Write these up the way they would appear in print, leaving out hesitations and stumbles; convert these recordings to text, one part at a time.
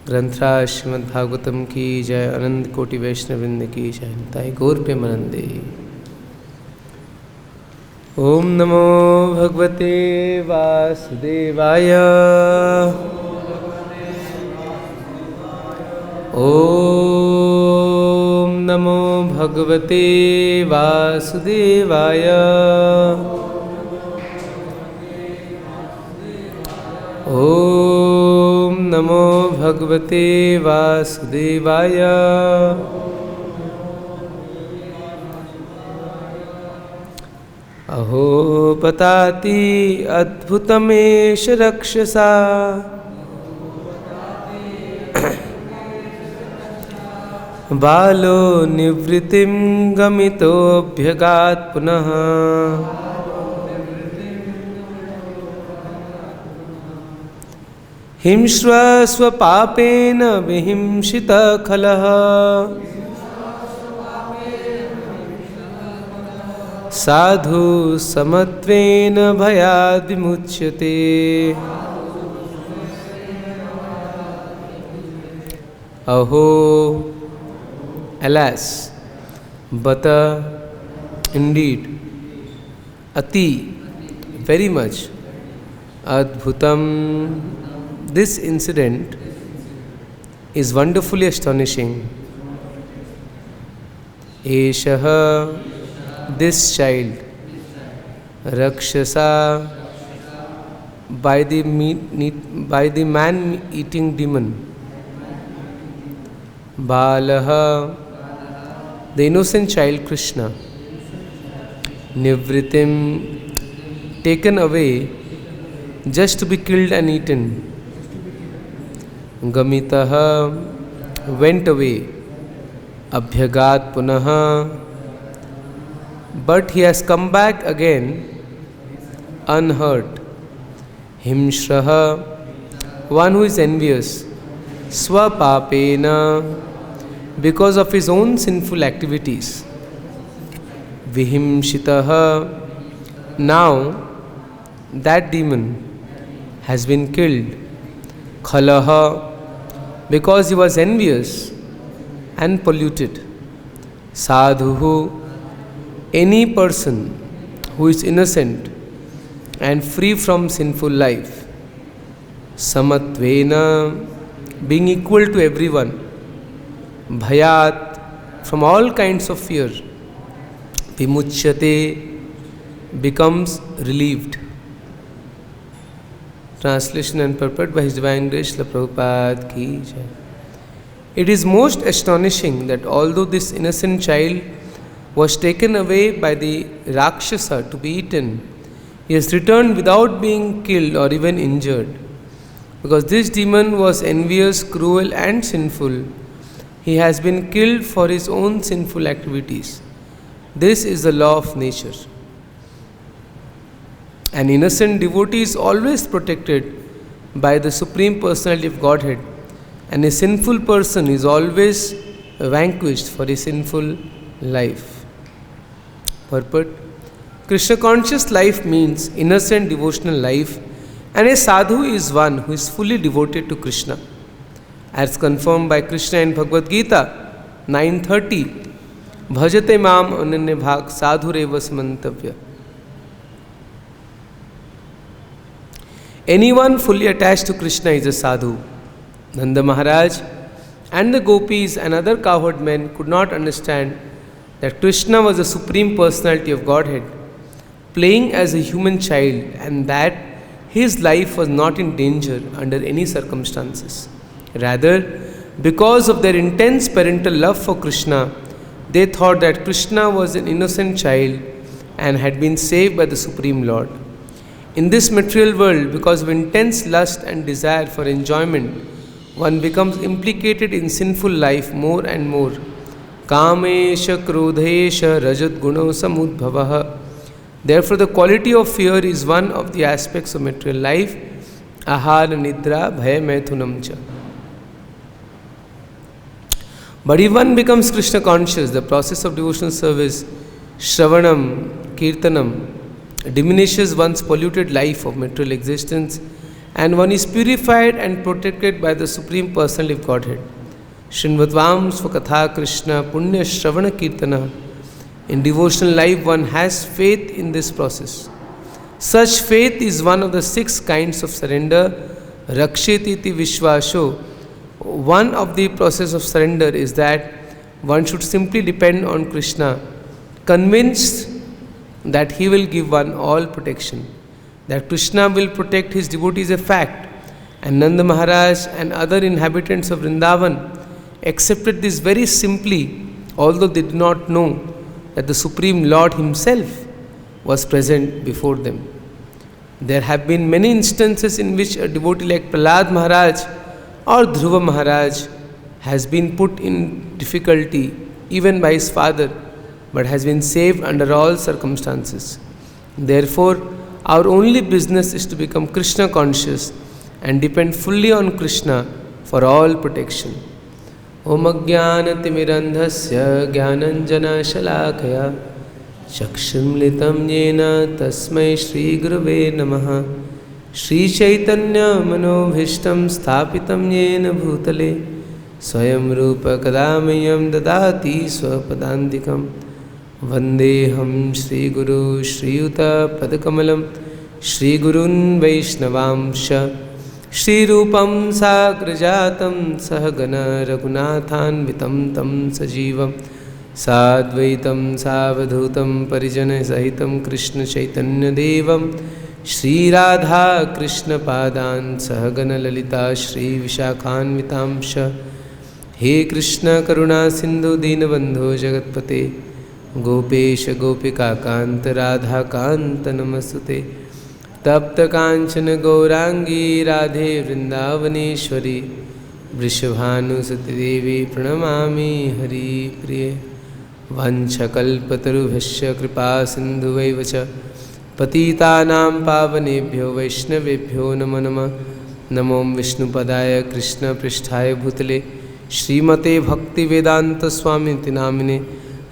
ग्रंथराज श्रीमद्भागवतम की जय। अनंत कोटि वैष्णववृंद की जय। ताई गौर प्रेमानंदे। ओम नमो भगवते वासुदेवाय। ओम नमो भगवते वासुदेवाय। ओम नमो भगवते वासुदेवाय। अहो पताति अद्भुतमेष रक्षसा बालो निवृत्तिं गमितोऽभ्यगात् पुनः। हिंस्व स्वपापेन विहिंसित खलः साधु समत्वेन भयाद् विमुच्यते। अहो, alas, but indeed, ati, very much, adbhutam, this incident is wonderfully astonishing. Eshaha, this child, Rakshasa, by the man-eating demon, Balaha, the innocent child Krishna, Nivritim, taken away just to be killed and eaten, Gamitaha, went away, Abhyagat Punaha, but he has come back again unhurt. Himshraha, one who is envious, Swapapena, because of his own sinful activities. Vihimshitaha, now that demon has been killed. Khalaha, because he was envious and polluted. Sadhuhu, any person who is innocent and free from sinful life. Samatvena, being equal to everyone. Bhayat, from all kinds of fear. Vimuchyate, becomes relieved. Translation and purport by His Divine Grace Srila Prabhupada ki jai. It is most astonishing that although this innocent child was taken away by the Rakshasa to be eaten, he has returned without being killed or even injured. Because this demon was envious, cruel and sinful, he has been killed for his own sinful activities. This is the law of nature. An innocent devotee is always protected by the Supreme Personality of Godhead, and a sinful person is always vanquished for his sinful life. Purport: Krishna conscious life means innocent devotional life, and a sadhu is one who is fully devoted to Krishna. As confirmed by Krishna in Bhagavad Gita 9:30, Bhajate mam ananya bhag sadhureva samantavya. Anyone fully attached to Krishna is a sadhu. Nanda Maharaj and the gopis and other cowherd men could not understand that Krishna was the Supreme Personality of Godhead, playing as a human child, and that his life was not in danger under any circumstances. Rather, because of their intense parental love for Krishna, they thought that Krishna was an innocent child and had been saved by the Supreme Lord. In this material world, because of intense lust and desire for enjoyment, one becomes implicated in sinful life more and more. Kamesha krodhesha rajat guno samudbhavaha. Therefore, the quality of fear is one of the aspects of material life. Ahara nidra bhaya maithunam cha. But if one becomes Krishna conscious, the process of devotional service, Shravanam, Kirtanam, diminishes one's polluted life of material existence and one is purified and protected by the Supreme Personality of Godhead. Srinvatvam Svakatha Krishna Punya Shravana Kirtana. In devotional life, one has faith in this process. Such faith is one of the 6 kinds of surrender. Rakshititi Vishwasho. One of the process of surrender is that one should simply depend on Krishna, convinced that he will give one all protection. That Krishna will protect his devotees is a fact. And Nanda Maharaj and other inhabitants of Vrindavan accepted this very simply, although they did not know that the Supreme Lord himself was present before them. There have been many instances in which a devotee like Prahlad Maharaj or Dhruva Maharaj has been put in difficulty even by his father, but has been saved under all circumstances. Therefore, our only business is to become Krishna conscious and depend fully on Krishna for all protection. Om Ajnanatimirandhasya Jnananjana Shalakaya Chakshunlitam Yena Tasmai Shri Gurave Namaha Shri Chaitanya Manobhishtam Sthapitam Yena Bhutale Swayam Rupa Kadamayam Dadati Swapadandikam Vandeham Shri Guru Shri Yuta Padakamalam Shri Gurun Vaishnavamsha Shri Rupam Sagrajatam Sahagana Raghunathanvitam Tam Sajivam Sadvaitam Savadhutam Parijana Sahitam Krishna Chaitanya Devam Shri Radha Krishna Padan Sahagana Lalita Shri Vishakhanvitamsha He Krishna Karuna Sindhu Dinabandho Jagatpate Gopesha Gopika Kanta Radha Kanta Namasute Tapta Kanchana Gaurangi Radhe Vrindavaneshwari Vrishabhanu Sati Devi Pranamami Hari Priye Vanchakalpatarubhasya Kripa Sindhu Vaivacha Patitanam Pavanebhyo Vaishnavebhyo Namo Namah Namo Vishnu Padaya Krishna Pristhaya Bhutale Srimate Bhakti Vedanta Swami Tinamine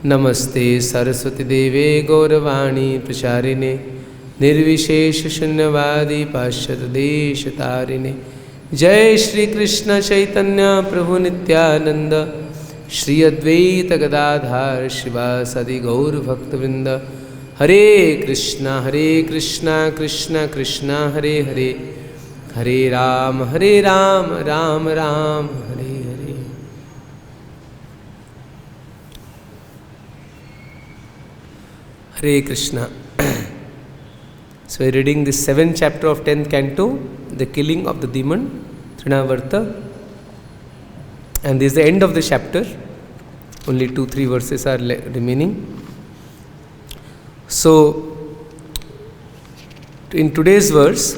Namaste Saraswati Deve Gauravani Pracharine Nirvishesha Shunyavadi Pashyata Deshatarine Jai Shri Krishna Chaitanya Prabhu Nityananda Shri Advaita Gadadhar Shivasadi Gaur Bhakta Vrinda Hare Krishna Krishna Krishna Hare Hare Hare Ram Ram Ram Hare Hare. Hare Krishna. So we are reading the 7th chapter of 10th canto, the killing of the demon Trinavarta, and this is the end of the chapter. Only 2-3 verses are remaining. So in today's verse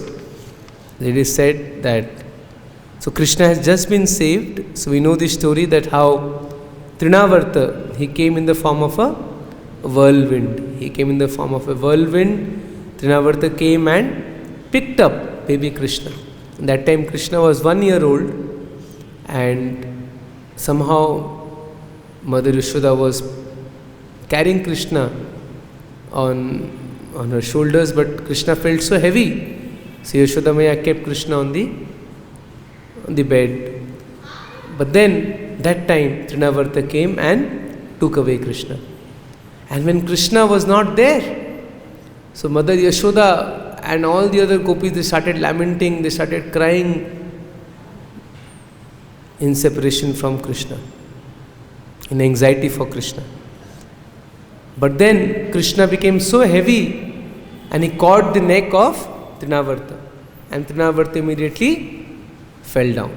it is said that so Krishna has just been saved. So we know the story that how Trinavarta, he came in the form of a whirlwind. He came in the form of a whirlwind. Trinavarta came and picked up baby Krishna. That time Krishna was 1 year old, and somehow Mother Yashoda was carrying Krishna on her shoulders, but Krishna felt so heavy. So Yashoda Maya kept Krishna on the bed. But then that time Trinavarta came and took away Krishna. And when Krishna was not there, so Mother Yashoda and all the other gopis, they started lamenting, they started crying in separation from Krishna, in anxiety for Krishna. But then Krishna became so heavy and he caught the neck of Trinavarta, and Trinavarta immediately fell down.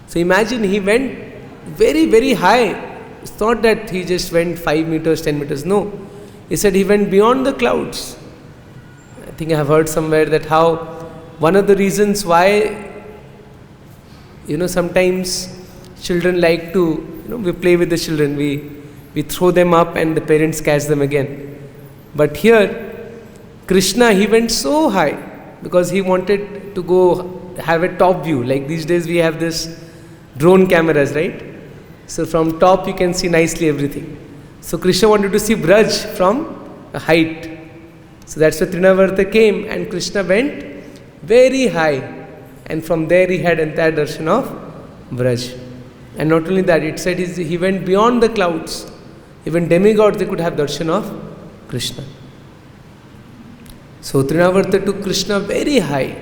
So imagine, he went very, very high. It's not that he just went 5 meters, 10 meters, no. He said he went beyond the clouds. I think I have heard somewhere that how one of the reasons why, sometimes children like to, we play with the children, we throw them up and the parents catch them again. But here, Krishna, he went so high because he wanted to go have a top view. Like these days we have this drone cameras, right? So from top you can see nicely everything. So Krishna wanted to see Braj from a height. So that's why Trinavarta came and Krishna went very high. And from there he had entire darshan of Braj. And not only that, it said he went beyond the clouds. Even demigods, they could have darshan of Krishna. So Trinavarta took Krishna very high.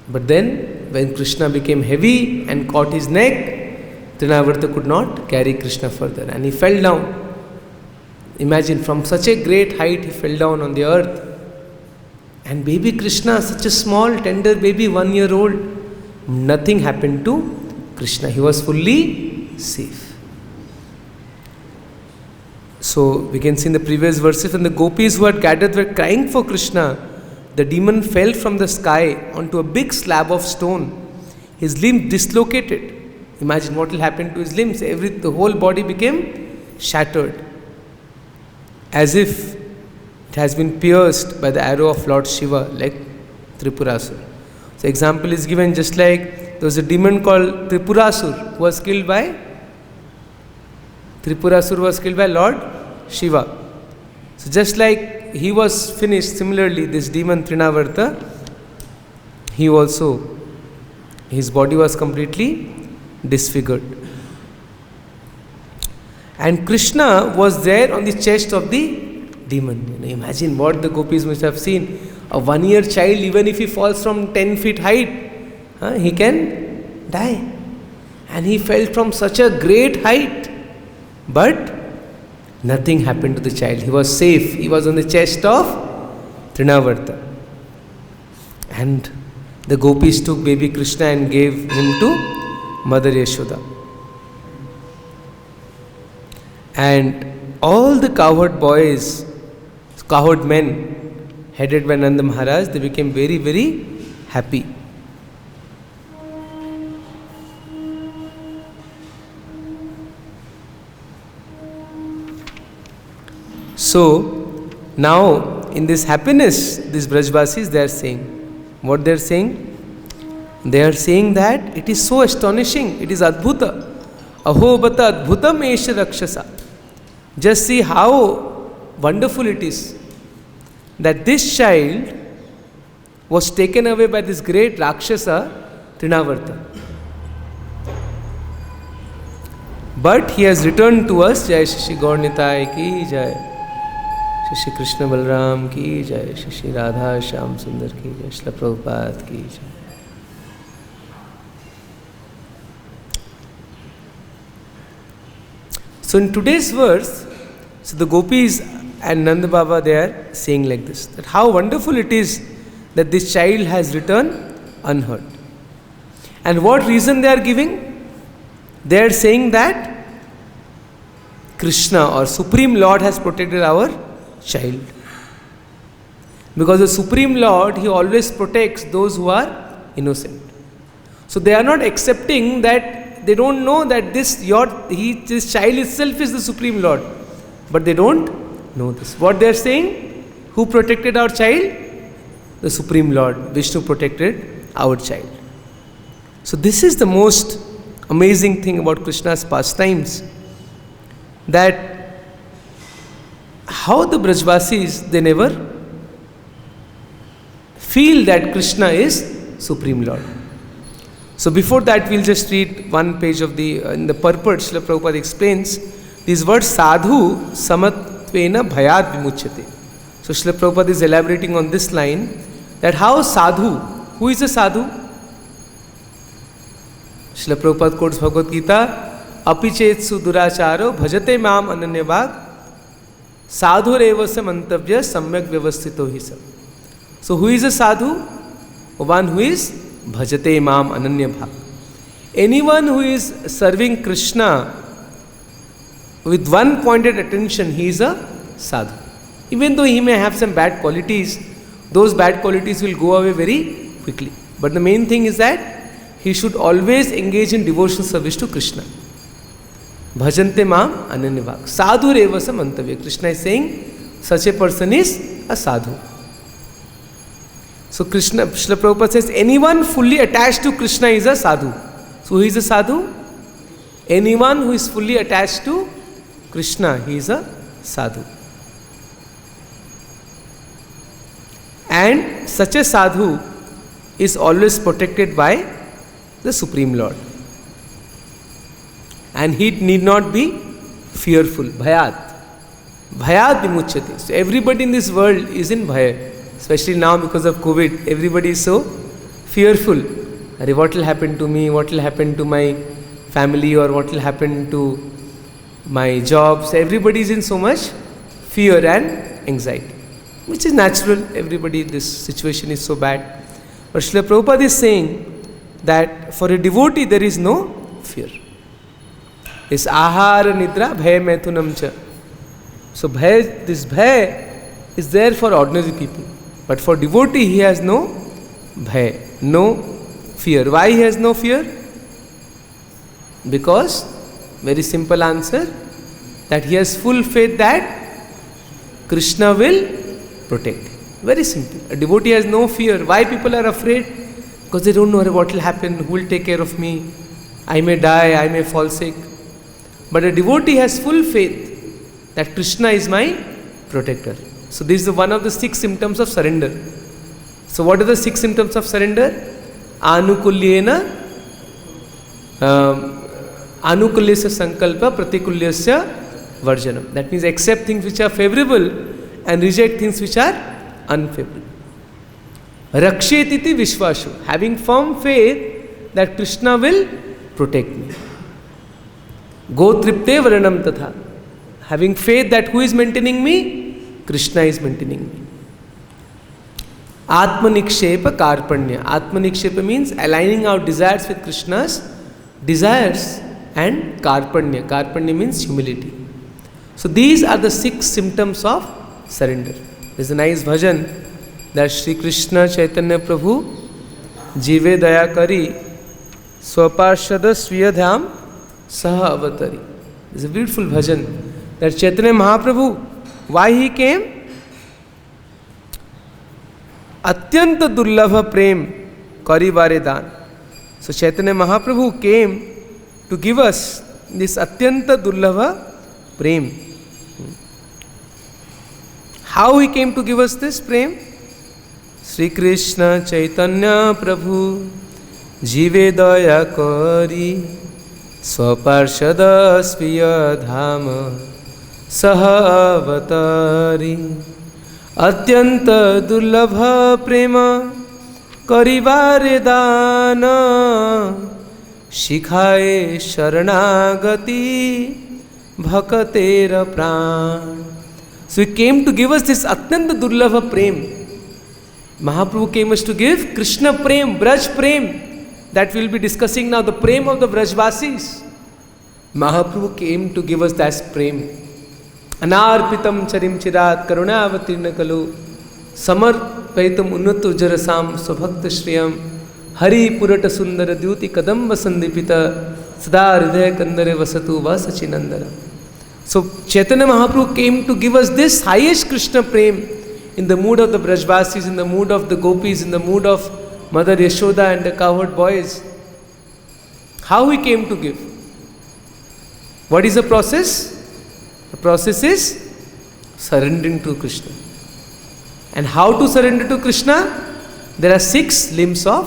But then, when Krishna became heavy and caught his neck, Trinavarta could not carry Krishna further and he fell down. Imagine, from such a great height he fell down on the earth. And baby Krishna, such a small, tender baby, 1 year old, nothing happened to Krishna. He was fully safe. So we can see in the previous verses, when the gopis who had gathered were crying for Krishna, the demon fell from the sky onto a big slab of stone. His limb dislocated. Imagine what will happen to his limbs. The whole body became shattered, as if it has been pierced by the arrow of Lord Shiva, like Tripurasur. So example is given, just like there was a demon called Tripurasur who was killed by Lord Shiva. So just like he was finished, similarly this demon Trinavarta, his body was completely disfigured. And Krishna was there on the chest of the demon. Imagine what the gopis must have seen. A 1 year child, even if he falls from 10 feet height, he can die. And he fell from such a great height. But nothing happened to the child. He was safe. He was on the chest of Trinavarta. And the gopis took baby Krishna and gave him to Mother Yashoda. And all the cowherd men, headed by Nanda Maharaj, they became very, very happy. So, now in this happiness, these Brajvasis, they are saying, what they are saying? They are saying that it is so astonishing, it is Adbhuta. Aho bata Adbhutam esha Rakshasa. Just see how wonderful it is that this child was taken away by this great Rakshasa, Trinavarta. But he has returned to us. Jai Shri Gaurnitai ki Jai. Shri Krishna Balram ki Jai. Shri Radha Shyam Sundar ki Jai. Shri Prabhupada ki Jai. So in today's verse, so the gopis and Nanda Baba, they are saying like this, that how wonderful it is that this child has returned unhurt. And what reason they are giving? They are saying that Krishna or Supreme Lord has protected our child. Because the Supreme Lord, He always protects those who are innocent. So they are not accepting that, they don't know that this child itself is the Supreme Lord. But they don't know this. What they are saying? Who protected our child? The Supreme Lord, Vishnu protected our child. So this is the most amazing thing about Krishna's pastimes, that how the Brajvasis, they never feel that Krishna is Supreme Lord. So before that, we'll just read one page of in the purport. Srila Prabhupada explains these words, sadhu samatvena bhayat vimuchyate. So Srila Prabhupada is elaborating on this line, that how sadhu, who is a sadhu? Srila Prabhupada quotes Bhagavad Gita, apichetsu duracharo bhajate mam ananyabhag sadhureva samantavya samyak vyavasthito hi sa. So who is a sadhu? One who is bhajate mam ananyabhag. Anyone who is serving Krishna with one pointed attention, he is a sadhu. Even though he may have some bad qualities, those bad qualities will go away very quickly. But the main thing is that he should always engage in devotional service to Krishna. Bhajante mam ananyabhag. Sadhu reva samantavya. Krishna is saying such a person is a sadhu. So Krishna, Srila Prabhupada says, anyone fully attached to Krishna is a sadhu. So who is a sadhu? Anyone who is fully attached to Krishna, he is a sadhu. And such a sadhu is always protected by the Supreme Lord. And he need not be fearful. Bhayat. Bhayat vimuchyate. So everybody in this world is in bhaya. Especially now because of COVID, everybody is so fearful. What will happen to me? What will happen to my family? Or what will happen to my job? So everybody is in so much fear and anxiety, which is natural. Everybody, this situation is so bad. But Srila Prabhupada is saying that for a devotee there is no fear. This ahara nidra bhaya maithunam cha. So this bhaya is there for ordinary people. But for devotee he has no bhaya, no fear. Why he has no fear? Because, very simple answer, that he has full faith that Krishna will protect. Very simple. A devotee has no fear. Why people are afraid? Because they don't know what will happen, who will take care of me, I may die, I may fall sick. But a devotee has full faith that Krishna is my protector. So this is one of the 6 symptoms of surrender. So what are the 6 symptoms of surrender? Anukulyena anukulyasya sankalpa pratikulyasya varjanam. That means accept things which are favorable and reject things which are unfavorable. Rakshetiti vishvashu. Having firm faith that Krishna will protect me. Gotripte varanam tatha. Having faith that who is maintaining me? Krishna is maintaining me. Atmanikshepa karpanya. Atmanikshepa means aligning our desires with Krishna's desires, and karpanya. Karpanya means humility. So these are the 6 symptoms of surrender. There is a nice bhajan that Shri Krishna Chaitanya Prabhu Jive Daya Kari Swaparshada Swiyadhyam Saha Avatari. It's a beautiful bhajan that Chaitanya Mahaprabhu, why he came? Atyanta Durlabha Prem Karivare Dan. So Chaitanya Mahaprabhu came to give us this Atyanta Durlabha Prem. How he came to give us this Prem? Sri Krishna Chaitanya Prabhu Jive Daya Kari Swaparshada Sviya Dhama Saha Avatari Atyanta Durlabha Prema Karivare Dana Shikhaye Sharanagati Bhakatera Pran. So he came to give us this Atyanta Durlabha Prem. Mahaprabhu came us to give Krishna Prem, Braj Prem, that we will be discussing now, the Prem of the Brajvasis. Mahaprabhu came to give us that Prem. Anarpitam charim chirat karunavatirna kalu samarpaitam unnatu jarasam svabhakta shriyam hari purata sundara dyuti kadamba sandipita sada hridaya kandare vasatu vasachinandara. So Chaitanya Mahaprabhu came to give us this highest Krishna Prem in the mood of the Brajvasis, in the mood of the gopis, in the mood of Mother Yashoda and the cowherd boys. How he came to give? What is the process? The process is surrendering to Krishna. And how to surrender to Krishna? There are 6 limbs of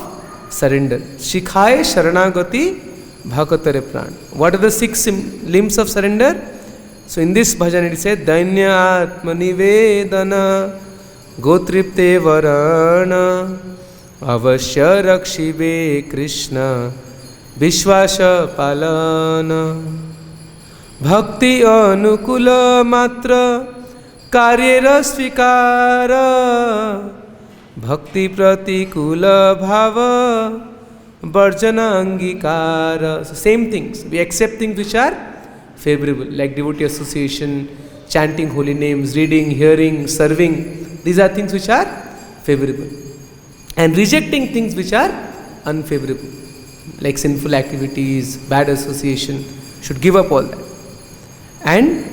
surrender. Shikhaye Sharanagati Bhakatare Pran. What are the 6 limbs of surrender? So in this bhajan it says Danya Atmanivedana Gotripte Varana Avashya Rakshive Krishna Vishwasha Palana Bhakti Anukula Matra Karyera Svikara Bhakti Pratikula Bhava Varjana Angikara. So same things. We accept things which are favorable, like devotee association, chanting holy names, reading, hearing, serving. These are things which are favorable. And rejecting things which are unfavorable, like sinful activities, bad association. Should give up all that. And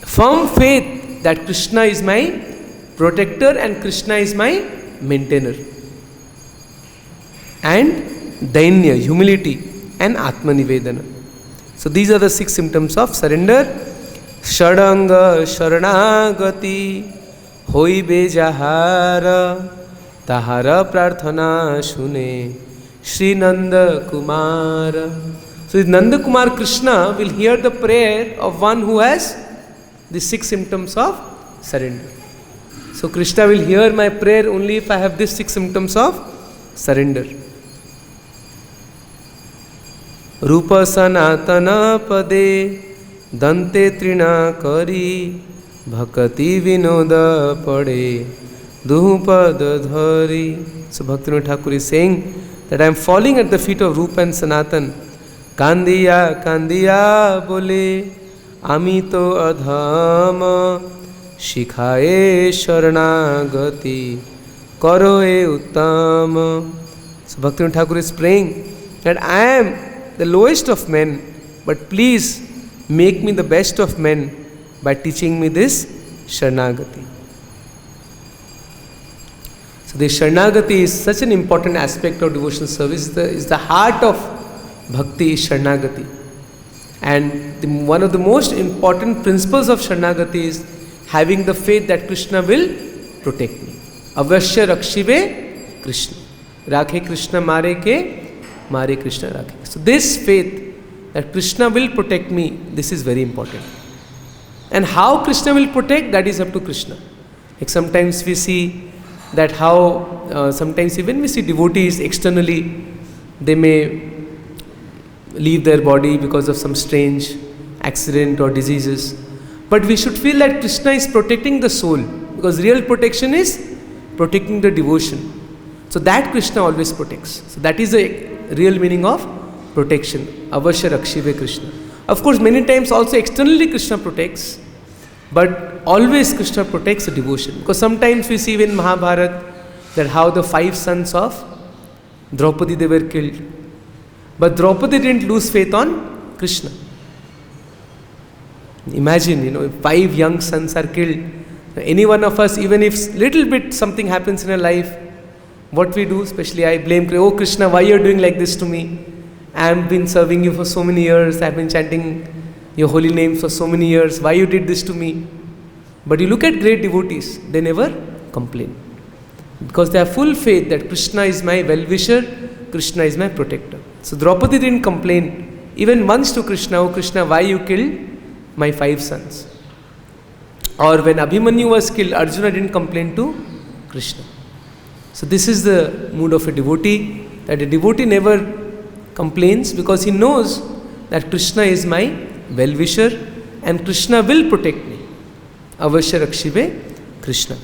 firm faith that Krishna is my protector and Krishna is my maintainer. And dainya, humility, and atmanivedana. So these are the 6 symptoms of surrender. Shadanga Sharanagati Hoi Bejahara ताहारा प्रार्थना सुने Sri Nanda Kumar. So Nanda Kumar Krishna will hear the prayer of one who has the 6 symptoms of surrender. So Krishna will hear my prayer only if I have these 6 symptoms of surrender. Rupa sanatana pade dante trina kari bhakati vinoda pade duhupad dhari. So Bhaktivinoda Thakur is saying that I am falling at the feet of Rupa and Sanatan. Kandiya kandiya bole amito adhama shikhaye sharanagati karoe uttama. So Bhaktivinoda Thakur is praying that I am the lowest of men, but please make me the best of men by teaching me this Sharanagati. So the Sharanagati is such an important aspect of devotional service. Is the heart of Bhakti is Sharanagati. And one of the most important principles of Sharanagati is having the faith that Krishna will protect me. Avashya rakshive Krishna. Rakhe Krishna mare ke Mare Krishna Rakhe. So this faith that Krishna will protect me, this is very important. And how Krishna will protect, that is up to Krishna. Like sometimes we see that how, sometimes even we see devotees externally, they may leave their body because of some strange accident or diseases. But we should feel that Krishna is protecting the soul, because real protection is protecting the devotion. So that Krishna always protects. So that is the real meaning of protection. Avashya rakshive Krishna. Of course, many times also externally Krishna protects, but always Krishna protects the devotion. Because sometimes we see in Mahabharata that how the 5 sons of Draupadi, they were killed. But Draupadi didn't lose faith on Krishna. Imagine, if 5 young sons are killed. Any one of us, even if little bit something happens in a life, what we do, especially I blame, oh Krishna, why you are doing like this to me? I have been serving you for so many years, I have been chanting your holy name for so many years, why you did this to me? But you look at great devotees, they never complain. Because they have full faith that Krishna is my well-wisher, Krishna is my protector. So Draupadi didn't complain even once to Krishna, oh Krishna, why you killed my 5 sons? Or when Abhimanyu was killed, Arjuna didn't complain to Krishna. So this is the mood of a devotee, that a devotee never complains because he knows that Krishna is my well-wisher and Krishna will protect me. Avashya rakshive Krishna.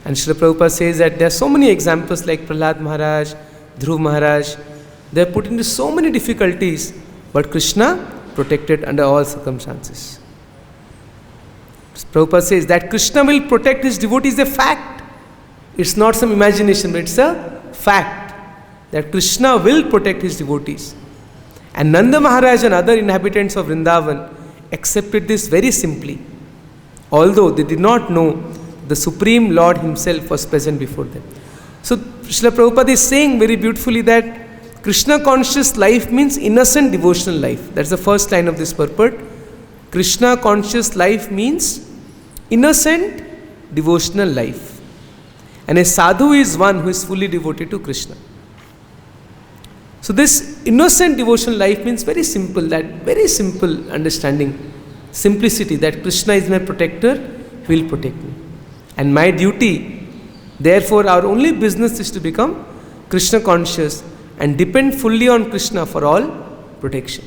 And Srila Prabhupada says that there are so many examples like Prahlad Maharaj, Dhruv Maharaj, they are put into so many difficulties, but Krishna protected under all circumstances. Prabhupada says that Krishna will protect his devotees is a fact. It's not some imagination, but it's a fact that Krishna will protect his devotees. And Nanda Maharaj and other inhabitants of Vrindavan accepted this very simply, although they did not know the Supreme Lord himself was present before them. So Srila Prabhupada is saying very beautifully that Krishna conscious life means innocent devotional life. That's the first line of this purport. Krishna conscious life means innocent devotional life. And a sadhu is one who is fully devoted to Krishna. So this innocent devotional life means very simple, that very simple understanding, simplicity, that Krishna is my protector, he will protect me. And my duty, therefore our only business is to become Krishna conscious and depend fully on Krishna for all protection.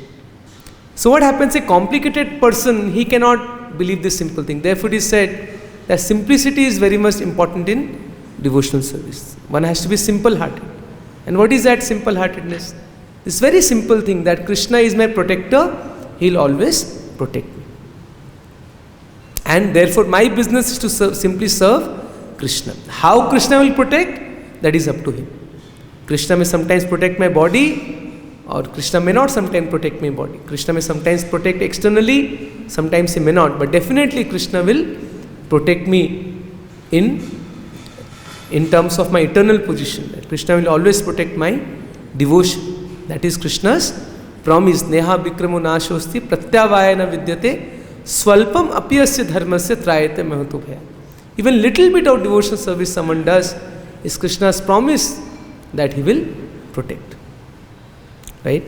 So what happens, a complicated person, he cannot believe this simple thing. Therefore it is said that simplicity is very much important in devotional service. One has to be simple-hearted. And what is that simple-heartedness? This very simple thing that Krishna is my protector, he will always protect me. And therefore my business is to simply serve Krishna. How Krishna will protect, that is up to him. Krishna may sometimes protect my body, or Krishna may not sometimes protect my body. Krishna may sometimes protect externally, sometimes he may not. But definitely Krishna will protect me in terms of my eternal position. That Krishna will always protect my devotion. That is Krishna's promise. Neha vikramo nashosti pratyavayana vidyate swalpam apiyasya dharmasya trayate mahatubhaya. Even little bit of devotional service someone does is Krishna's promise that he will protect. Right?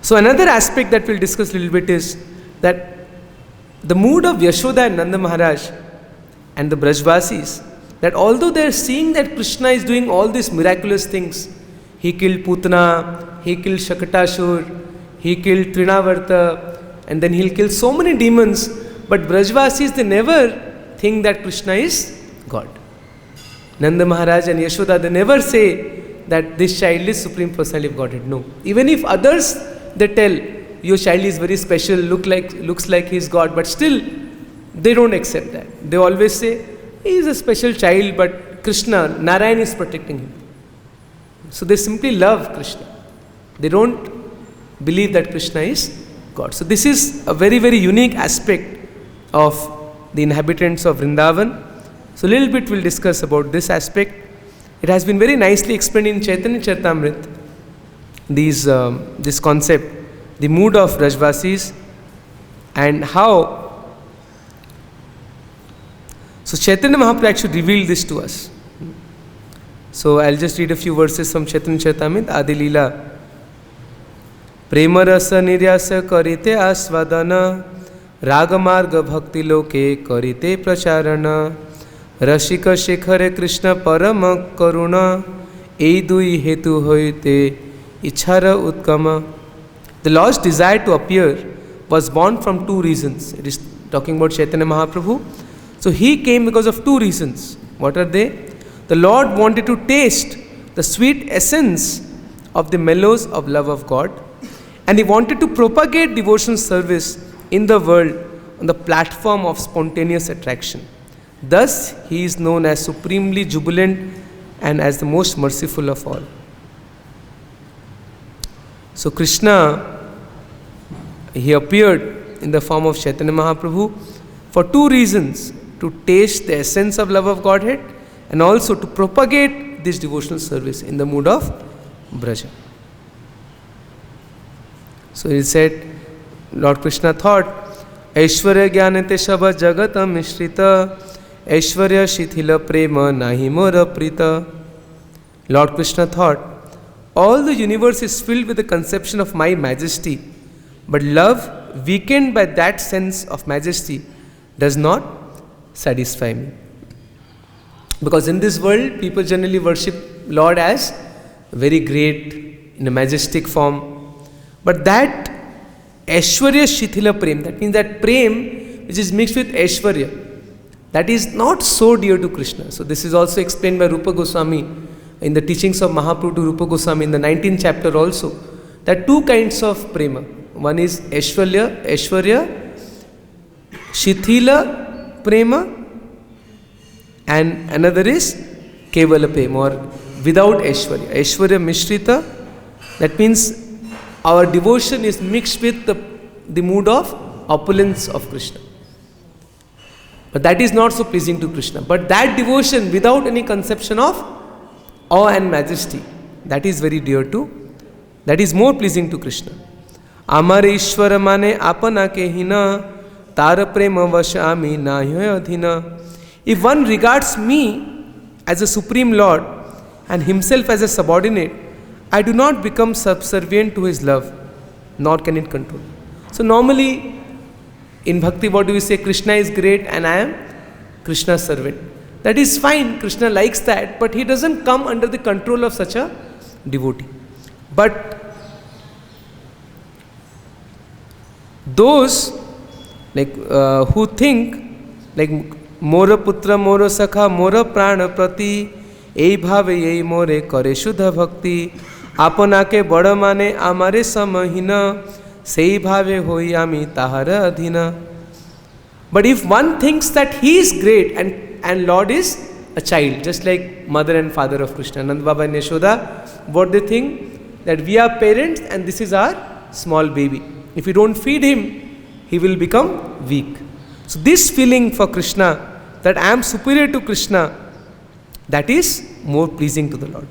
So another aspect that we'll discuss a little bit is that the mood of Yashoda and Nanda Maharaj and the Brajvasis, that although they are seeing that Krishna is doing all these miraculous things, he killed Putana, he killed Shakatashur, he killed Trinavarta, and then he'll kill so many demons, but Brajvasis, they never think that Krishna is God. Nanda Maharaj and Yashoda, they never say that this child is Supreme Personality of Godhead. No. Even if others, they tell, your child is very special, looks like he is God, but still, they don't accept that. They always say, he is a special child, but Krishna, Narayan is protecting him. So they simply love Krishna. They don't believe that Krishna is God. So this is a very, very unique aspect of the inhabitants of Vrindavan. So a little bit we'll discuss about this aspect. It has been very nicely explained in Chaitanya Charitamrita, this concept, the mood of Brajvasis, and how. So Chaitanya Mahaprabhu actually revealed this to us. So I'll just read a few verses from Chaitanya Charitamrita, Adi Leela. Prema rasa niryasa karite asvadana, raga marga bhakti loke karite pracharana, rashika shekhare Krishna parama karuna, ei dui hetu hoite ichhara utkama. The Lord's desire to appear was born from two reasons. It is talking about Chaitanya Mahaprabhu. So he came because of two reasons. What are they? The Lord wanted to taste the sweet essence of the mellows of love of God, and he wanted to propagate devotional service in the world on the platform of spontaneous attraction. Thus, he is known as supremely jubilant and as the most merciful of all. So Krishna, he appeared in the form of Chaitanya Mahaprabhu for two reasons: to taste the essence of love of Godhead and also to propagate this devotional service in the mood of Braja. So he said, Lord Krishna thought, Aishwarya Jnanate Shava Jagata Mishrita, Aishwarya Shithila Prema Nahi Mora Prita. Lord Krishna thought, all the universe is filled with the conception of my majesty, but love weakened by that sense of majesty does not satisfy me. Because in this world, people generally worship Lord as very great, in a majestic form. But that Aishwarya Shithila Prem, that means that Prem which is mixed with Aishwarya, that is not so dear to Krishna. So this is also explained by Rupa Goswami in the teachings of Mahaprabhu to Rupa Goswami in the 19th chapter also. There are two kinds of Prema. One is Aishwarya Shithila Prema, and another is Kevala Prema, or without Aishwarya. Aishwarya Mishrita, that means our devotion is mixed with the mood of opulence of Krishna. But that is not so pleasing to Krishna. But that devotion without any conception of awe and majesty, that is very dear to, that is more pleasing to Krishna. Amar Ishwara mane apana ke hina, tara prema vashami nahyo adhina. If one regards me as a Supreme Lord and himself as a subordinate, I do not become subservient to his love, nor can it control. So normally in Bhakti, what do we say? Krishna is great and I am Krishna's servant. That is fine, Krishna likes that, but he doesn't come under the control of such a devotee. But those who think like Mora putra mora sakha mora prana prati, ei bhave ei more kare shuddha bhakti, apanake bada mane amare samahina, sei bhave hoi ami tahara adhina. But if one thinks that he is great and Lord is a child, just like mother and father of Krishna, Nanda Baba and Yashoda, what they think? That we are parents and this is our small baby. If we don't feed him, he will become weak. So this feeling for Krishna, that I am superior to Krishna, that is more pleasing to the Lord.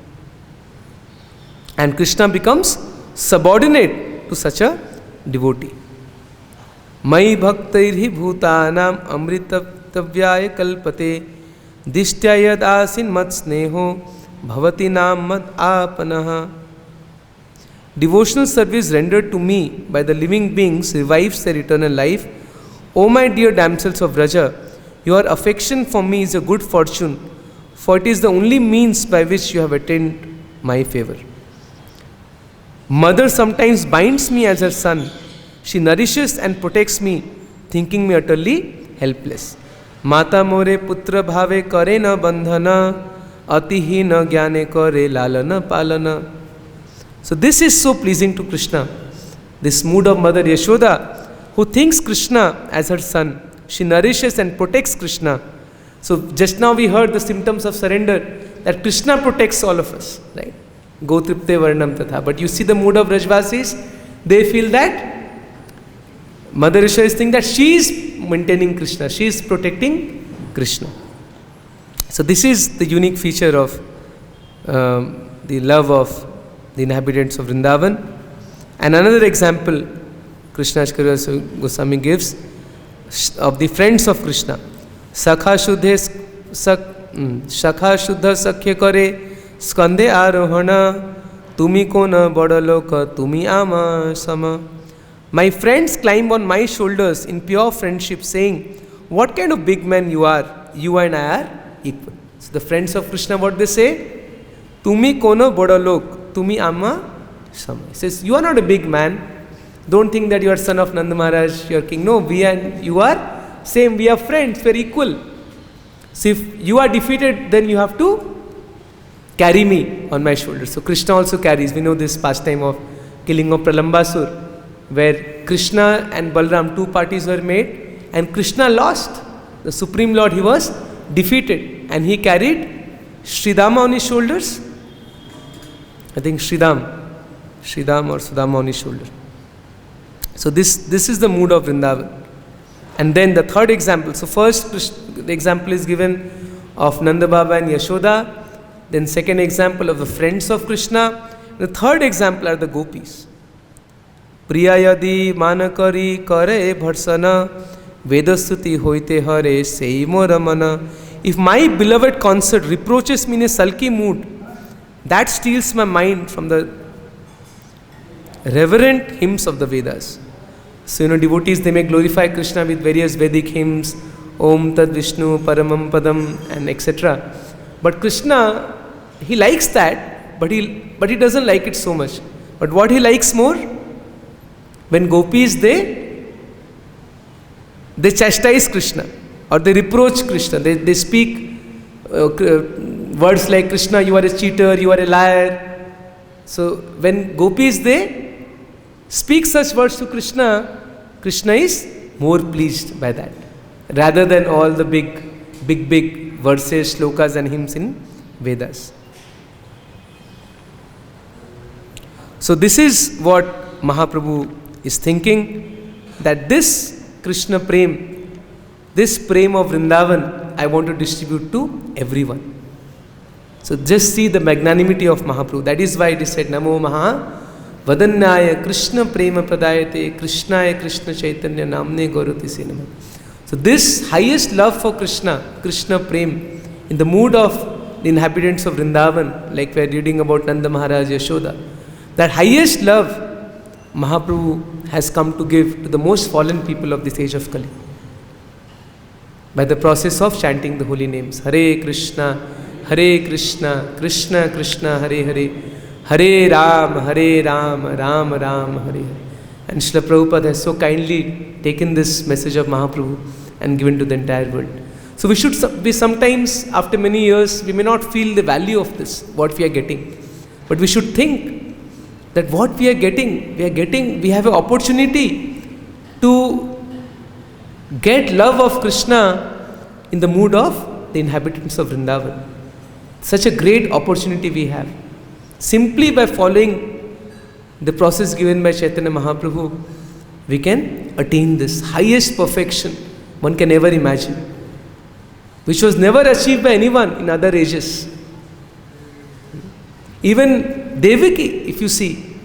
And Krishna becomes subordinate to such a devotee. Mai bhaktairhi bhutanam amritavyaya kalpate, दिष्ट्या यद आसीन मत स्नेहो भवति नाम मत आपनः. Devotional service rendered to me by the living beings revives their eternal life. O my dear damsels of Vraja, your affection for me is a good fortune, for it is the only means by which you have attained my favor. Mother sometimes binds me as her son. She nourishes and protects me, thinking me utterly helpless. Mata more putra bhave kare na bandhana, atihi na gyane kare lalana palana. So this is so pleasing to Krishna. This mood of Mother Yashoda, who thinks Krishna as her son. She nourishes and protects Krishna. So just now we heard the symptoms of surrender, that Krishna protects all of us, right? Gotripte varnam tatha. But you see the mood of Brajvasis, they feel that Mother Yashoda is thinking that she is maintaining Krishna, she is protecting Krishna. So this is the unique feature of the love of the inhabitants of Vrindavan. And another example Krishna Goswami gives of the friends of Krishna. Sakha Shuddha Sakhya Kare Skande Arohana Tumi Kona Bodaloka Tumi Ama Sama. My friends climb on my shoulders in pure friendship, saying, what kind of big man you are, you and I are equal. So the friends of Krishna, what they say? Tumi Kona Bodalok Tumi Amma Sama. He says, you are not a big man. Don't think that you are son of Nanda Maharaj, you are king. No, we and you are same. We are friends. We are equal. So if you are defeated, then you have to carry me on my shoulders. So Krishna also carries. We know this pastime of killing of Pralambasur, where Krishna and Balram, two parties were made, and Krishna lost. The Supreme Lord, he was defeated, and he carried Sridama on his shoulders. I think Sridam or Sudama on his shoulder. So this is the mood of Vrindavan. And then the third example. So first the example is given of Nanda Baba and Yashoda. Then second example of the friends of Krishna. The third example are the gopis. Priya yadi manakari kare bharsana vedastuti hoite hare seimo ramana. If my beloved consort reproaches me in a sulky mood, that steals my mind from the reverent hymns of the Vedas. So devotees, they may glorify Krishna with various Vedic hymns, Om Tad Vishnu Paramam Padam and etc. But Krishna, he likes that, but he doesn't like it so much. But what he likes more? When gopis, they chastise Krishna or they reproach Krishna. They speak words like, Krishna, you are a cheater, you are a liar. So when gopis, they speak such words to Krishna, Krishna is more pleased by that, rather than all the big verses, shlokas and hymns in Vedas. So this is what Mahaprabhu is thinking, that this Krishna Prem, this Prem of Vrindavan, I want to distribute to everyone. So just see the magnanimity of Mahaprabhu. That is why it is said, Namo Maha Vadanyaya Krishna Prema Pradayate Krishnaya Krishna Chaitanya Namne Gaurati Sinama. So this highest love for Krishna, Krishna Prem, in the mood of the inhabitants of Vrindavan, like we are reading about Nanda Maharaj Yashoda, that highest love Mahaprabhu has come to give to the most fallen people of this age of Kali, by the process of chanting the holy names. Hare Krishna, Krishna Krishna, Hare Hare, Hare Ram, Ram Ram, Hare Hare. And Srila Prabhupada has so kindly taken this message of Mahaprabhu and given to the entire world. So we should be sometimes, after many years, we may not feel the value of this, what we are getting. But we should think that what we are getting, we have an opportunity to get love of Krishna in the mood of the inhabitants of Vrindavan. Such a great opportunity we have. Simply by following the process given by Chaitanya Mahaprabhu, we can attain this highest perfection one can ever imagine, which was never achieved by anyone in other ages. Even Devaki, if you see,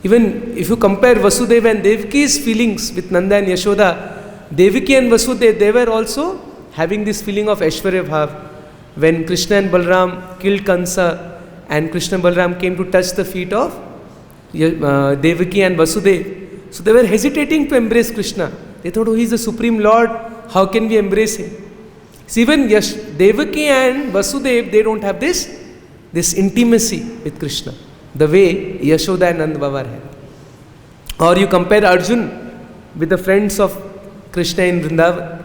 even if you compare Vasudeva and Devaki's feelings with Nanda and Yashoda, Devaki and Vasudeva, they were also having this feeling of Aishwarya Bhav. when Krishna and Balram killed Kansa and Krishna and Balram came to touch the feet of Devaki and Vasudev. So they were hesitating to embrace Krishna. They thought, oh, he is the Supreme Lord, how can we embrace him? So even Devaki and Vasudev, they don't have this intimacy with Krishna, the way Yashoda and Nand Baba had. Or you compare Arjun with the friends of Krishna in Vrindavan.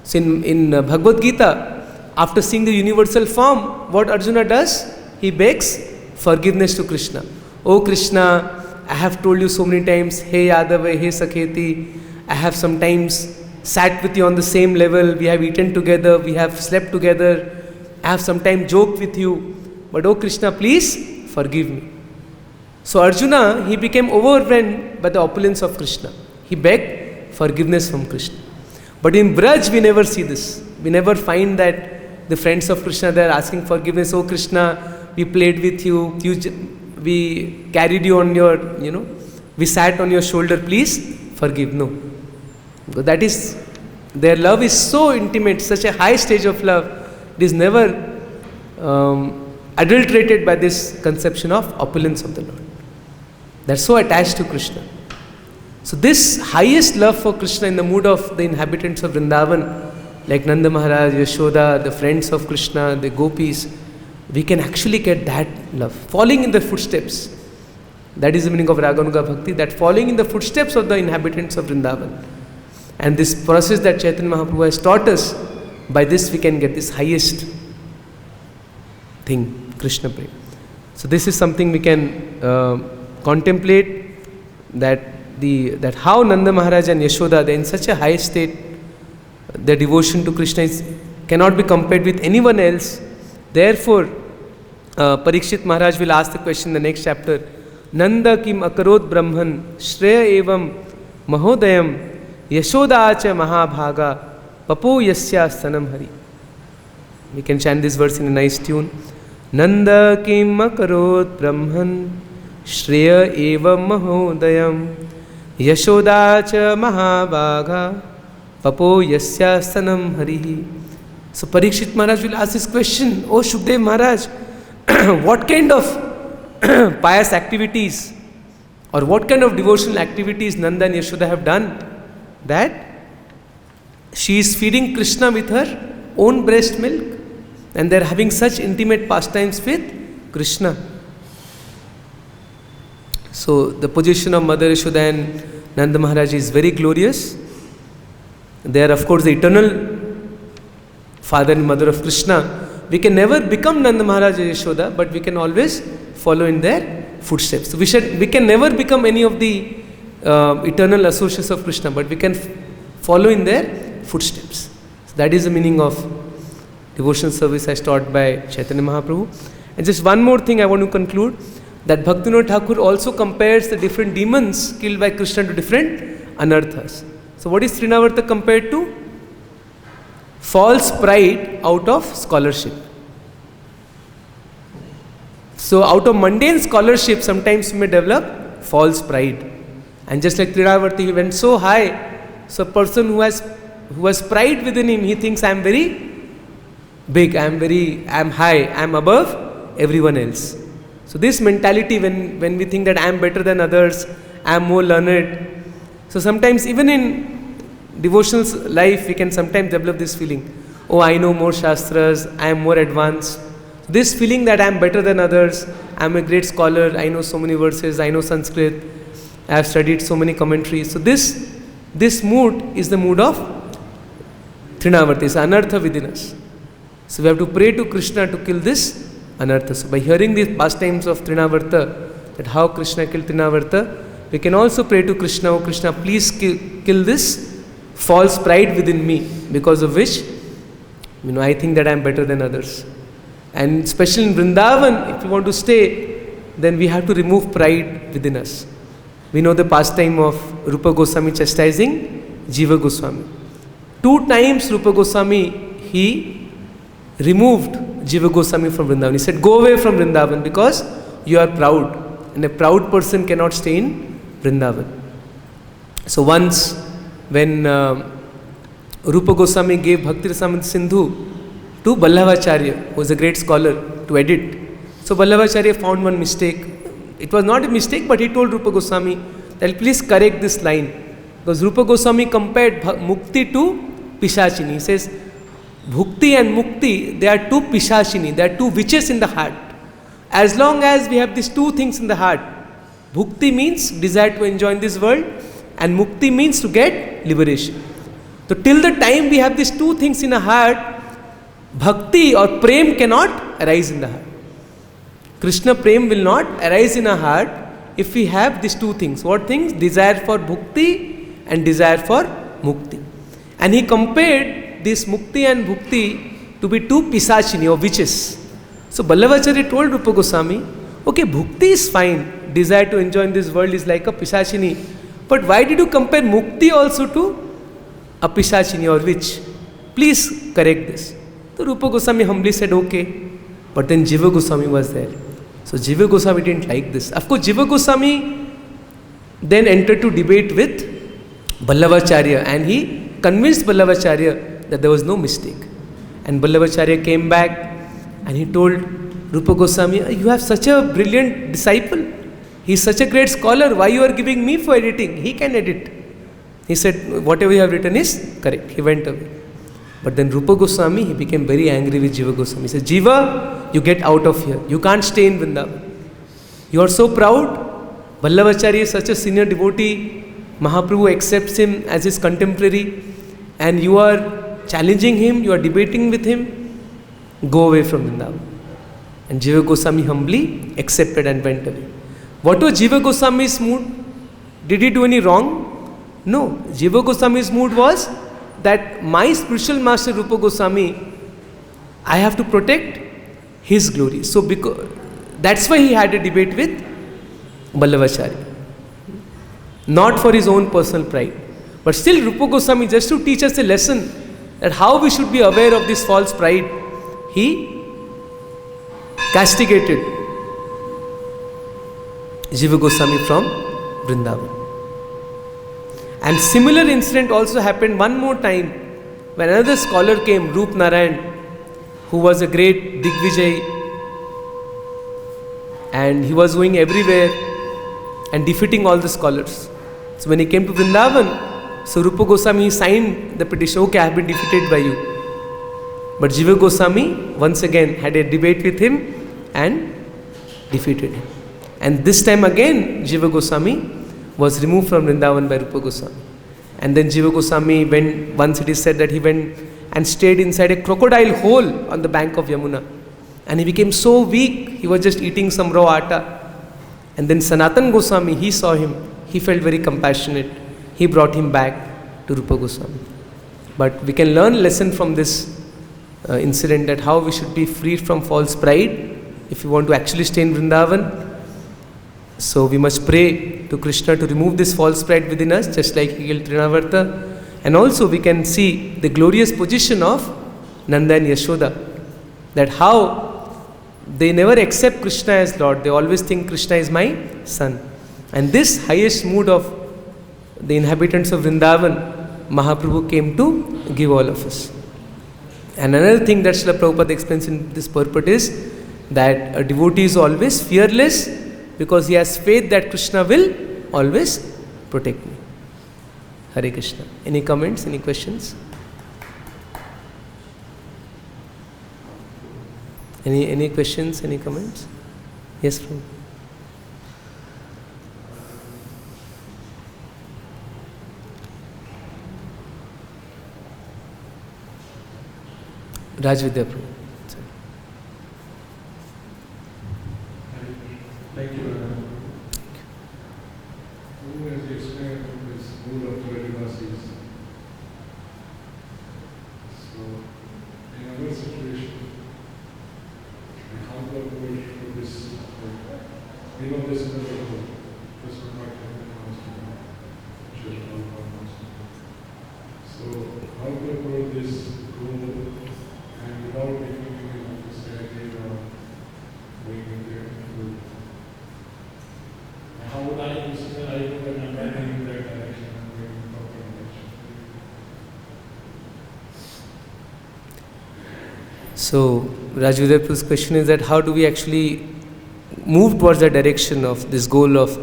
So in Bhagavad Gita, after seeing the universal form, what Arjuna does? He begs forgiveness to Krishna. Oh Krishna, I have told you so many times, hey Yadava, hey Sakheti, I have sometimes sat with you on the same level, we have eaten together, we have slept together, I have sometimes joked with you, but oh Krishna, please forgive me. So Arjuna, he became overwhelmed by the opulence of Krishna. He begged forgiveness from Krishna. But in Braj, we never see this. We never find that the friends of Krishna, they are asking forgiveness. Oh Krishna, we played with you, we carried you on your, we sat on your shoulder, please forgive. No. Because that is, their love is so intimate, such a high stage of love. It is never adulterated by this conception of opulence of the Lord. They are so attached to Krishna. So this highest love for Krishna in the mood of the inhabitants of Vrindavan, like Nanda Maharaj, Yashoda, the friends of Krishna, the gopis, we can actually get that love, falling in the footsteps. That is the meaning of Raganuga Bhakti, that falling in the footsteps of the inhabitants of Vrindavan. And this process that Chaitanya Mahaprabhu has taught us, by this we can get this highest thing, Krishna Prema. So this is something we can contemplate, that how Nanda Maharaj and Yashoda, they are in such a high state, their devotion to Krishna cannot be compared with anyone else. Therefore, Parikshit Maharaj will ask the question in the next chapter, Nanda kim akarot brahman shreya evam mahodayam Yashoda cha mahabhaga papo yasya stanam hari. We can chant this verse in a nice tune. Nanda kim akarot brahman shreya evam mahodayam Yashoda cha mahabhaga papo yasya stanam hari. So Parikshit Maharaj will ask this question, oh Shukdev Maharaj, what kind of pious activities or what kind of devotional activities Nanda and Yashoda have done that she is feeding Krishna with her own breast milk and they are having such intimate pastimes with Krishna. So the position of Mother Yashoda and Nanda Maharaj is very glorious. They are of course the eternal father and mother of Krishna. We can never become Nanda Maharaj and Yashoda, but we can always follow in their footsteps. So we can never become any of the eternal associates of Krishna, but we can follow in their footsteps. So that is the meaning of devotional service as taught by Chaitanya Mahaprabhu. And just one more thing I want to conclude, that Bhaktivinoda Thakur also compares the different demons killed by Krishna to different anarthas. So what is Trinavarta compared to? False pride out of scholarship. So out of mundane scholarship, sometimes you may develop false pride. And just like Trinavarta, he went so high, so a person who has pride within him, he thinks I am very big, I am high, I am above everyone else. So this mentality, when we think that I am better than others, I am more learned. So sometimes even in devotional life, we can sometimes develop this feeling, oh I know more shastras, I am more advanced. This feeling that I am better than others, I am a great scholar, I know so many verses, I know Sanskrit, I have studied so many commentaries. So this mood is the mood of Trinavarta, is anartha within us. So we have to pray to Krishna to kill this anartha. So by hearing these pastimes of Trinavarta, that how Krishna killed Trinavarta, we can also pray to Krishna, oh Krishna, please kill this false pride within me, because of which I think that I am better than others. And especially in Vrindavan, if we want to stay, then we have to remove pride within us. We know the pastime of Rupa Goswami chastising Jiva Goswami. 2 times Rupa Goswami, he removed Jiva Goswami from Vrindavan. He said, go away from Vrindavan because you are proud. And a proud person cannot stay in Vrindavan. So once when Rupa Goswami gave Bhakti Rasamrita Sindhu to Ballabhacharya, who was a great scholar, to edit. So Ballabhacharya found one mistake. It was not a mistake, but he told Rupa Goswami that please correct this line. Because Rupa Goswami compared Mukti to Pishachini. He says, Bhukti and Mukti, they are two Pishachini, they are two witches in the heart. As long as we have these two things in the heart, Bhukti means desire to enjoy in this world, and Mukti means to get liberation. So till the time we have these two things in our heart, Bhakti or Prem cannot arise in the heart. Krishna Prem will not arise in our heart if we have these two things. What things? Desire for Bhukti and desire for Mukti. And he compared this Mukti and Bhukti to be two Pisachini or witches. So Ballabhacharya told Rupa Goswami, okay, Bhukti is fine, desire to enjoy in this world is like a Pisachini, but why did you compare Mukti also to a Pisachini or witch? Please correct this. So Rupa Goswami humbly said, okay. But then Jiva Goswami was there. So Jiva Goswami didn't like this. Of course, Jiva Goswami then entered to debate with Ballabhacharya, and he convinced Ballabhacharya that there was no mistake. And Ballabhacharya came back and he told Rupa Goswami, you have such a brilliant disciple. He is such a great scholar. Why you are giving me for editing? He can edit. He said, whatever you have written is correct. He went away. But then Rupa Goswami, he became very angry with Jiva Goswami. He said, Jiva, you get out of here. You can't stay in Vrindavan. You are so proud. Ballabhacharya is such a senior devotee. Mahaprabhu accepts him as his contemporary. And you are challenging him. You are debating with him. Go away from Vrindavan. And Jiva Goswami humbly accepted and went away. What was Jiva Goswami's mood? Did he do any wrong? No. Jiva Goswami's mood was that my spiritual master Rupa Goswami, I have to protect his glory. So that's why he had a debate with Ballabhacharya. Not for his own personal pride. But still Rupa Goswami, just to teach us a lesson that how we should be aware of this false pride, he castigated Jiva Goswami from Vrindavan. And similar incident also happened one more time when another scholar came, Rup Narayan, who was a great Digvijay, and he was going everywhere and defeating all the scholars. So when he came to Vrindavan, so Rupa Goswami signed the petition, okay, I have been defeated by you. But Jiva Goswami once again had a debate with him and defeated him. And this time again, Jiva Goswami was removed from Vrindavan by Rupa Goswami. And then Jiva Goswami went, once it is said that he went and stayed inside a crocodile hole on the bank of Yamuna. And he became so weak, he was just eating some raw atta. And then Sanatan Goswami, he saw him, he felt very compassionate. He brought him back to Rupa Goswami. But we can learn a lesson from this incident, that how we should be free from false pride if we want to actually stay in Vrindavan. So we must pray to Krishna to remove this false pride within us, just like he killed Trinavarta. And also we can see the glorious position of Nanda and Yashoda, that how they never accept Krishna as Lord. They always think Krishna is my son. And this highest mood of the inhabitants of Vrindavan, Mahaprabhu came to give all of us. And another thing that Srila Prabhupada explains in this purport is that a devotee is always fearless because he has faith that Krishna will always protect me. Hare Krishna. Any comments, any questions? Any questions, any comments? Yes, Prabhu. Rajvidya Prabhu. Thank you. Who has explained this rule of Jivadasis? So, in our situation, how to approach to this? We know this is the rule. This is not so, how to approach this rule and without So, Rajvidhar's question is that how do we actually move towards the direction of this goal of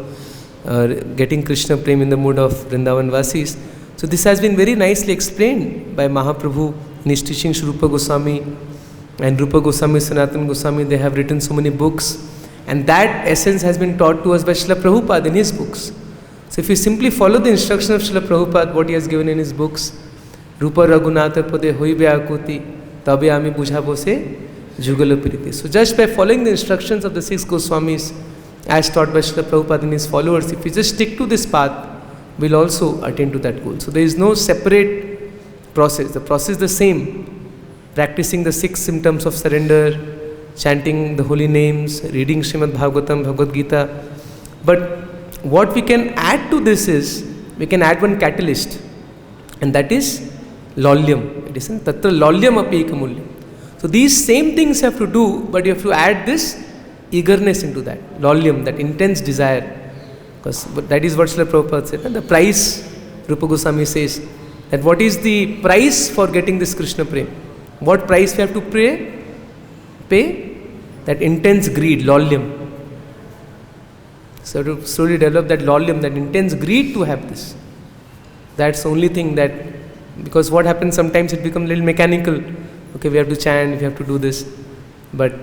getting Krishna Prem in the mood of Vrindavan Vasis? So, this has been very nicely explained by Mahaprabhu in his teaching. Shri Rupa Goswami and Rupa Goswami, Sanatana Goswami, they have written so many books, and that essence has been taught to us by Srila Prabhupada in his books. So, if you simply follow the instruction of Srila Prabhupada, what he has given in his books, Rupa Raghunatha Pade Hoibe Akuti, Tabe Ami Bujhabo Se Jugala Priti. So, just by following the instructions of the 6 Goswamis as taught by Srila Prabhupada and his followers, if we just stick to this path, we'll also attain to that goal. So, there is no separate process. The process is the same. Practicing the 6 symptoms of surrender, chanting the holy names, reading Srimad Bhagavatam, Bhagavad Gita. But what we can add to this is, we can add one catalyst, and that is Laulyam. It is in Tatra Laulyam api ekamulyam. So these same things have to do, but you have to add this eagerness into that. Laulyam, that intense desire. Because that is what Srila Prabhupada said. And the price, Rupa Goswami says, that what is the price for getting this Krishna Prem? What price we have to pay? That intense greed, Laulyam. So to slowly develop that Laulyam, that intense greed to have this. That's the only thing that, because what happens sometimes it becomes a little mechanical. Okay, we have to chant, we have to do this. But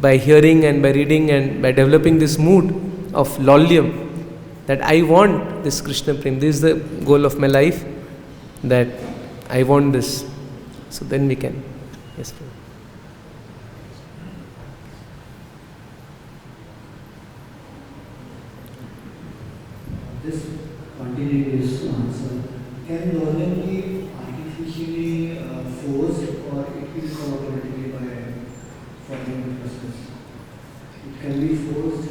by hearing and by reading and by developing this mood of Laulyam, that I want this Krishna Prem, this is the goal of my life, that I want this. So then we can. Yes, Prabhu. Just continuing this answer, can Laulyam be artificially forced, or it will come automatically by following the process? It can be forced.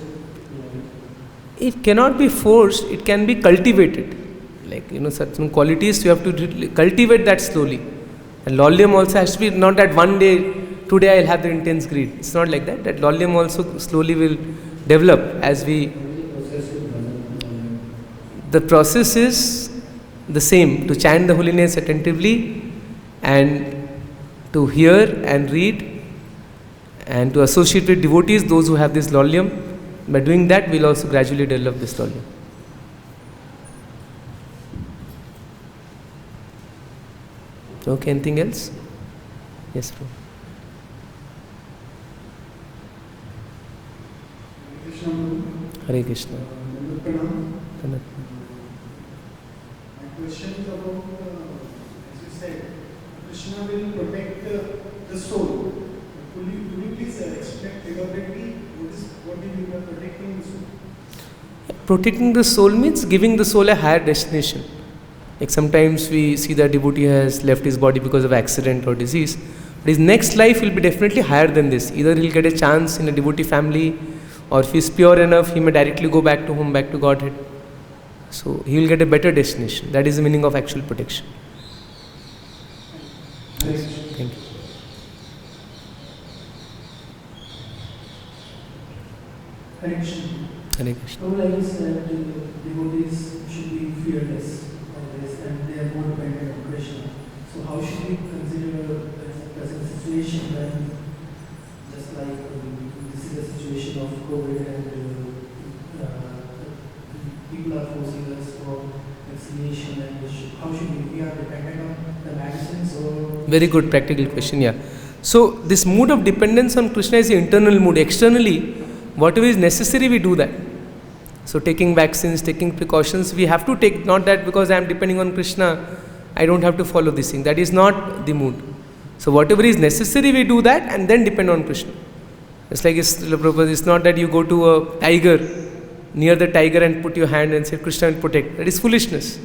It cannot be forced, it can be cultivated. Like, certain qualities you have to cultivate that slowly. And Laulyam also has to be not that one day, today I'll have the intense greed. It's not like that. That Laulyam also slowly will develop as we. The process is the same, to chant the holiness attentively and to hear and read and to associate with devotees, those who have this Laulyam. By doing that, we'll also gradually develop this Laulyam. Okay, anything else? Yes, bro. Hare Krishna. My question is about, as you said, Krishna will protect the soul. Could you please explain elaborately what do you mean by protecting the soul? Protecting the soul means giving the soul a higher destination. Like sometimes we see that devotee has left his body because of accident or disease, but his next life will be definitely higher than this. Either he'll get a chance in a devotee family, or if he's pure enough, he may directly go back to home, back to Godhead. So he will get a better destination. That is the meaning of actual protection. Yes. Thank you. Hare Krishna. Hare Krishna. So like you said, devotees should be fearless always, and they are more dependent on Krishna. So how should we consider the present situation when, just like this is a situation of COVID and people are forcing us for vaccination, and how should we are dependent on the medicines or? Very good practical question, yeah. So this mood of dependence on Krishna is the internal mood. Externally, whatever is necessary, we do that. So taking vaccines, taking precautions, we have to take, not that because I am depending on Krishna, I don't have to follow this thing. That is not the mood. So whatever is necessary, we do that and then depend on Krishna. It's like it's not that you go to a tiger, near the tiger and put your hand and say, Krishna will protect. That is foolishness.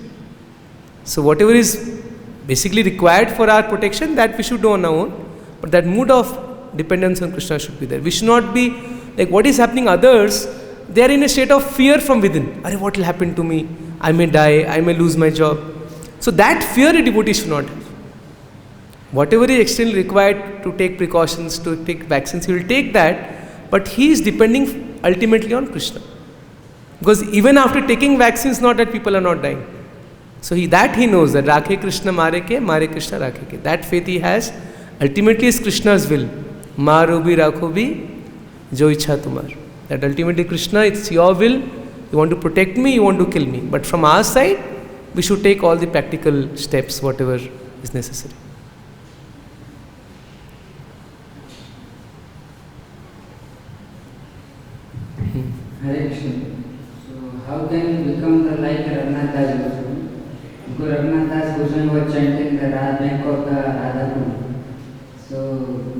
So whatever is basically required for our protection, that we should do on our own. But that mood of dependence on Krishna should be there. We should not be like what is happening others. They are in a state of fear from within. Arey, what will happen to me? I may die, I may lose my job. So that fear a devotee should not have. Whatever is externally required to take precautions, to take vaccines, he will take that, but he is depending ultimately on Krishna. Because even after taking vaccines, not that people are not dying. So he knows that Rakhe Krishna Mare Ke, Mare Krishna Rakhe Ke. That faith he has, Ultimately, it's Krishna's will. Maro bhi rakho bhi jo ichha tumar. That ultimately Krishna, it's your will. You want to protect me, you want to kill me. But from our side, we should take all the practical steps, whatever is necessary. Hare Krishna. So how can you become the like Raghunath Das Goswami? Because Raghunath Das Goswami was chanting the bank of the Radha Kund. So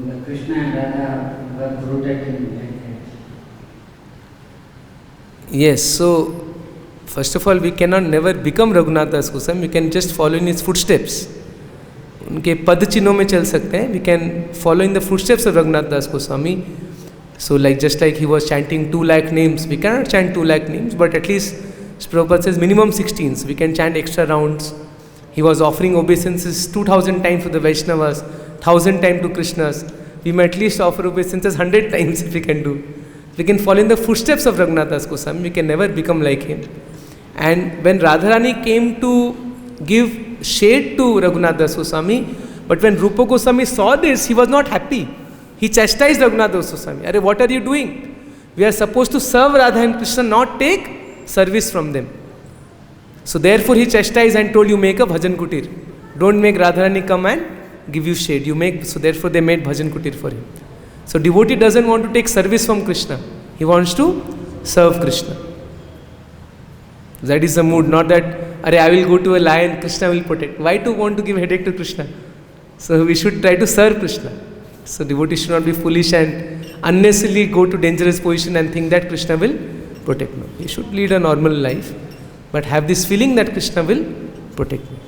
the Krishna and Radha were protecting him like that. Yes, so first of all, we cannot never become Raghunath Das Goswami. We can just follow in his footsteps. उनके पद चिन्हों में चल सकते हैं. We can follow in the footsteps of Raghunath Das Goswami. So like just like he was chanting 2 lakh names, we cannot chant 2 lakh names, but at least Prabhupada says minimum 16. So we can chant extra rounds. He was offering obeisances 2000 times to the Vaishnavas, 1000 times to Krishnas. We may at least offer obeisances 100 times if we can do. We can follow in the footsteps of Raghunath Das Goswami. We can never become like him. And when Radharani came to give shade to Raghunath Das Goswami, but when Rupa Goswami saw this, he was not happy. He chastised Raghunath Das Goswami. Arey, what are you doing? We are supposed to serve Radha and Krishna, not take service from them. So therefore he chastised and told, you make a bhajan kutir. Don't make Radharani come and give you shade. You make, so therefore they made bhajan kutir for him. So devotee doesn't want to take service from Krishna. He wants to serve Krishna. That is the mood, not that, Arey, I will go to a lion, Krishna will protect. Why to want to give headache to Krishna? So we should try to serve Krishna. So devotee should not be foolish and unnecessarily go to dangerous position and think that Krishna will protect me. You should lead a normal life, but have this feeling that Krishna will protect me.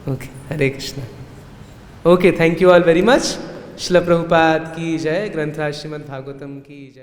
Okay, Hare Krishna. Okay, thank you all very much. Srila Prabhupada ki jai, Granthra Srimad Bhagavatam ki jai.